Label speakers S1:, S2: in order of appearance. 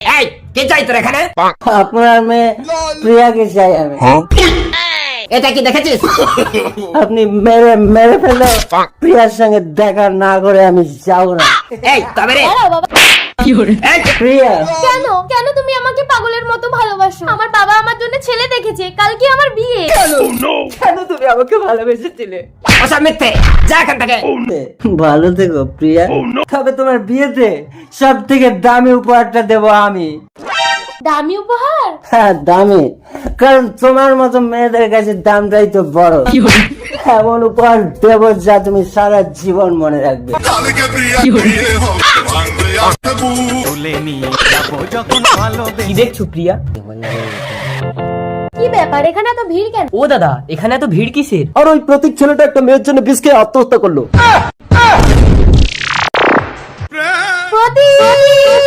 S1: এই কে চাই তোর এখানে?
S2: আপনার মেয়ে প্রিয়াকে চাই আমি।
S1: এটা কি দেখেছিস?
S2: আপনি মেরে মেরে ফেলে প্রিয়ার সঙ্গে দেখা না করে আমি যাবো না।
S1: এই তবে রে
S3: দাঁড়াও বাবা।
S1: এই,
S2: প্রিয়া,
S3: কেন কেন তুমি আমাকে পাগলের মতো ভালোবাসো? আমার বাবা আমার জন্য ছেলে দেখেছে, কালকে আমার বিয়ে।
S2: কেন তুমি আমাকে ভালোবেসেছিলে?
S1: ওসব মিথ্যে, যা এখান থেকে।
S2: ভালো থেকো প্রিয়া। তবে তোমার বিয়েতে সব থেকে দামি উপহারটা দেবো আমি।
S3: দামি উপহার?
S2: হ্যাঁ দামি, কারণ তোমার মতো মেয়েদের কাছে দামটাই তো বড়। এমন উপহার দেবো যা তুমি সারা জীবন মনে রাখবে।
S4: কি দেখছো প্রিয়া?
S3: কি ব্যাপার, এখানে এত ভিড় কেন?
S4: ও দাদা, এখানে এত ভিড় কিসের?
S2: আর ওই প্রতীক ছেলেটা একটা মেয়ের জন্য বিষ খেয়ে আত্মহত্যা করলো।
S3: প্রদীপ!